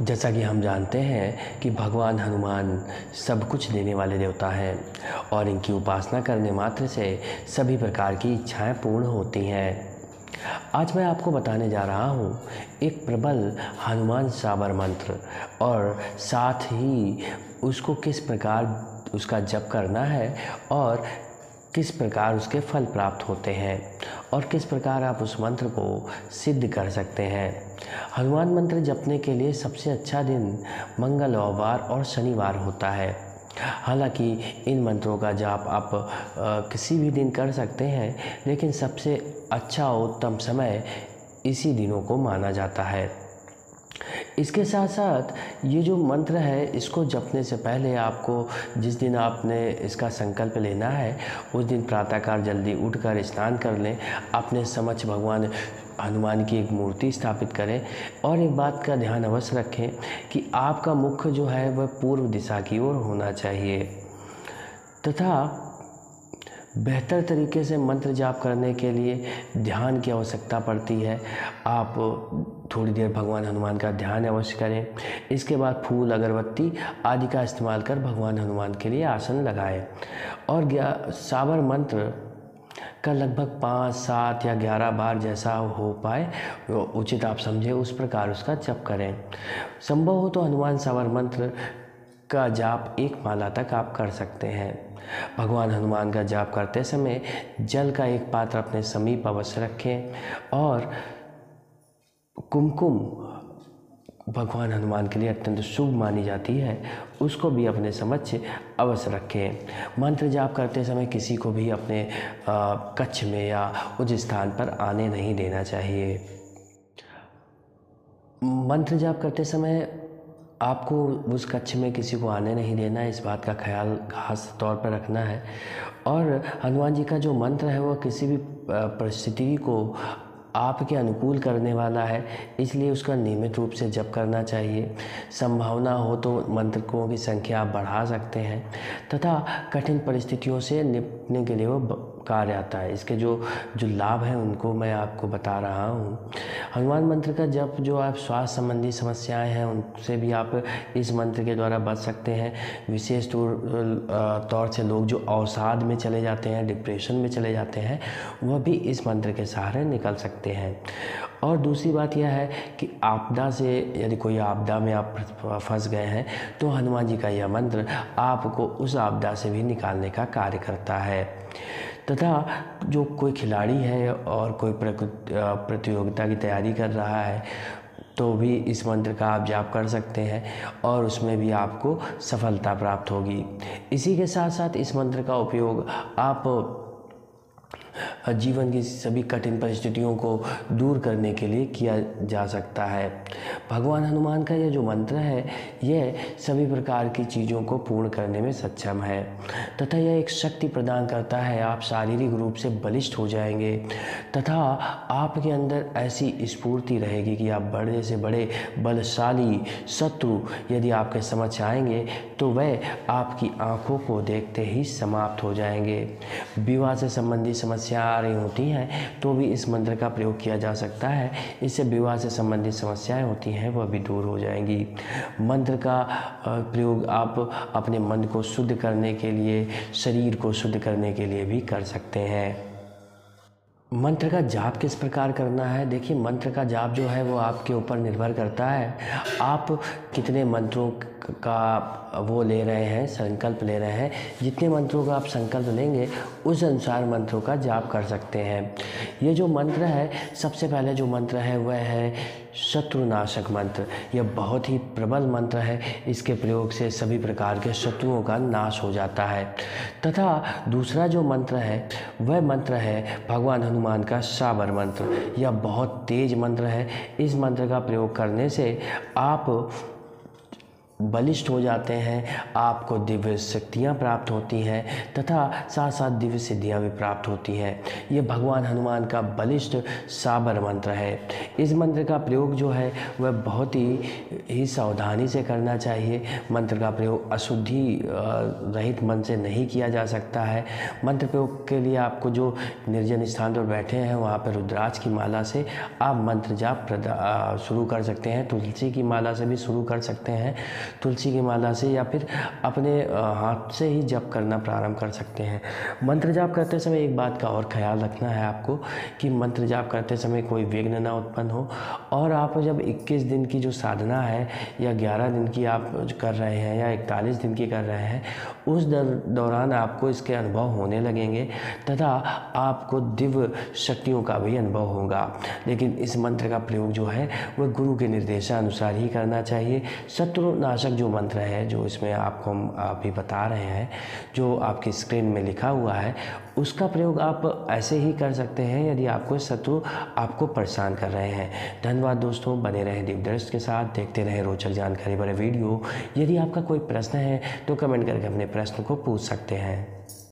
जैसा कि हम जानते हैं कि भगवान हनुमान सब कुछ देने वाले देवता हैं और इनकी उपासना करने मात्र से सभी प्रकार की इच्छाएं पूर्ण होती हैं। आज मैं आपको बताने जा रहा हूँ एक प्रबल हनुमान साबर मंत्र और साथ ही उसको किस प्रकार उसका जप करना है और किस प्रकार उसके फल प्राप्त होते हैं और किस प्रकार आप उस मंत्र को सिद्ध कर सकते हैं। हनुमान मंत्र जपने के लिए सबसे अच्छा दिन मंगलवार और शनिवार होता है। हालांकि इन मंत्रों का जाप आप किसी भी दिन कर सकते हैं, लेकिन सबसे अच्छा उत्तम समय इसी दिनों को माना जाता है। इसके साथ साथ ये जो मंत्र है, इसको जपने से पहले आपको जिस दिन आपने इसका संकल्प लेना है उस दिन प्रातःकाल जल्दी उठकर स्नान कर लें, अपने समक्ष भगवान हनुमान की एक मूर्ति स्थापित करें और एक बात का ध्यान अवश्य रखें कि आपका मुख जो है वह पूर्व दिशा की ओर होना चाहिए तथा बेहतर तरीके से मंत्र जाप करने के लिए ध्यान की आवश्यकता पड़ती है। आप थोड़ी देर भगवान हनुमान का ध्यान अवश्य करें। इसके बाद फूल, अगरबत्ती आदि का इस्तेमाल कर भगवान हनुमान के लिए आसन लगाएं और साबर मंत्र का लगभग 5, 7 या 11 बार जैसा हो पाए उचित आप समझें उस प्रकार उसका जप करें। संभव हो तो हनुमान साबर मंत्र का जाप 1 माला तक आप कर सकते हैं। भगवान हनुमान का जाप करते समय जल का एक पात्र अपने समीप अवश्य रखें और कुमकुम भगवान हनुमान के लिए अत्यंत शुभ मानी जाती है, उसको भी अपने समक्ष अवश्य रखें। मंत्र जाप करते समय किसी को भी अपने कक्ष में या उस स्थान पर आने नहीं देना चाहिए। मंत्र जाप करते समय आपको उस कक्ष में किसी को आने नहीं देना है, इस बात का ख्याल खास तौर पर रखना है। और हनुमान जी का जो मंत्र है वह किसी भी परिस्थिति को आपके अनुकूल करने वाला है, इसलिए उसका नियमित रूप से जप करना चाहिए। संभावना हो तो मंत्रों की संख्या आप बढ़ा सकते हैं तथा कठिन परिस्थितियों से निपटने के लिए वो कार्य आता है। इसके जो लाभ हैं उनको मैं आपको बता रहा हूँ। हनुमान मंत्र का जप जो आप स्वास्थ्य संबंधी समस्याएं हैं उनसे भी आप इस मंत्र के द्वारा बच सकते हैं। विशेष तौर से लोग जो अवसाद में चले जाते हैं, डिप्रेशन में चले जाते हैं, वह भी इस मंत्र के सहारे निकल सकते हैं। और दूसरी बात यह है कि आपदा से यदि कोई आपदा में आप फंस गए हैं तो हनुमान जी का यह मंत्र आपको उस आपदा से भी निकालने का कार्य करता है। तथा जो कोई खिलाड़ी है और कोई प्रतियोगिता की तैयारी कर रहा है तो भी इस मंत्र का आप जाप कर सकते हैं और उसमें भी आपको सफलता प्राप्त होगी। इसी के साथ साथ इस मंत्र का उपयोग आप जीवन की सभी कठिन परिस्थितियों को दूर करने के लिए किया जा सकता है। भगवान हनुमान का यह जो मंत्र है यह सभी प्रकार की चीज़ों को पूर्ण करने में सक्षम है तथा यह एक शक्ति प्रदान करता है। आप शारीरिक रूप से बलिष्ठ हो जाएंगे तथा आपके अंदर ऐसी स्फूर्ति रहेगी कि आप बड़े से बड़े बलशाली शत्रु यदि आपके समक्ष आएंगे तो वह आपकी आंखों को देखते ही समाप्त हो जाएंगे। विवाह से संबंधित समस्या आ रही होती हैं तो भी इस मंत्र का प्रयोग किया जा सकता है। इससे विवाह से संबंधित समस्याएं होती हैं वह भी दूर हो जाएंगी। मंत्र का प्रयोग आप अपने मन को शुद्ध करने के लिए, शरीर को शुद्ध करने के लिए भी कर सकते हैं। मंत्र का जाप किस प्रकार करना है? देखिए, मंत्र का जाप जो है वो आपके ऊपर निर्भर करता है आप कितने मंत्रों का वो ले रहे हैं, संकल्प ले रहे हैं। जितने मंत्रों का आप संकल्प लेंगे उस अनुसार मंत्रों का जाप कर सकते हैं। ये जो मंत्र है, सबसे पहले जो मंत्र है वह है शत्रुनाशक मंत्र। यह बहुत ही प्रबल मंत्र है, इसके प्रयोग से सभी प्रकार के शत्रुओं का नाश हो जाता है। तथा दूसरा जो मंत्र है वह मंत्र है भगवान हनुमान का साबर मंत्र। यह बहुत तेज मंत्र है। इस मंत्र का प्रयोग करने से आप बलिष्ठ हो जाते हैं, आपको दिव्य शक्तियाँ प्राप्त होती हैं तथा साथ साथ दिव्य सिद्धियाँ भी प्राप्त होती हैं। ये भगवान हनुमान का बलिष्ठ साबर मंत्र है। इस मंत्र का प्रयोग जो है वह बहुत ही सावधानी से करना चाहिए। मंत्र का प्रयोग अशुद्धि रहित मन से नहीं किया जा सकता है। मंत्र प्रयोग के लिए आपको जो निर्जन स्थान पर बैठे हैं वहाँ पर रुद्राक्ष की माला से आप मंत्र जाप शुरू कर सकते हैं। तुलसी की माला से भी शुरू कर सकते हैं। तुलसी की माला से या फिर अपने हाथ से ही जप करना प्रारंभ कर सकते हैं। मंत्र जाप करते समय एक बात का और ख्याल रखना है आपको कि मंत्र जाप करते समय कोई विघ्न ना उत्पन्न हो। और आप जब 21 दिन की जो साधना है या 11 दिन की आप कर रहे हैं या 41 दिन की कर रहे हैं, उस दौरान आपको इसके अनुभव होने लगेंगे तथा आपको दिव्य शक्तियों का भी अनुभव होगा। लेकिन इस मंत्र का प्रयोग जो है वह गुरु के निर्देशानुसार ही करना चाहिए। शत्रु नाशक जो मंत्र है जो इसमें आपको हम अभी बता रहे हैं, जो आपकी स्क्रीन में लिखा हुआ है, उसका प्रयोग आप ऐसे ही कर सकते हैं यदि आपको शत्रु आपको परेशान कर रहे हैं। धन्यवाद दोस्तों, बने रहें दिव्यदृष्टि के साथ, देखते रहें रोचक जानकारी भरे वीडियो। यदि आपका कोई प्रश्न है तो कमेंट करके अपने प्रश्न को पूछ सकते हैं।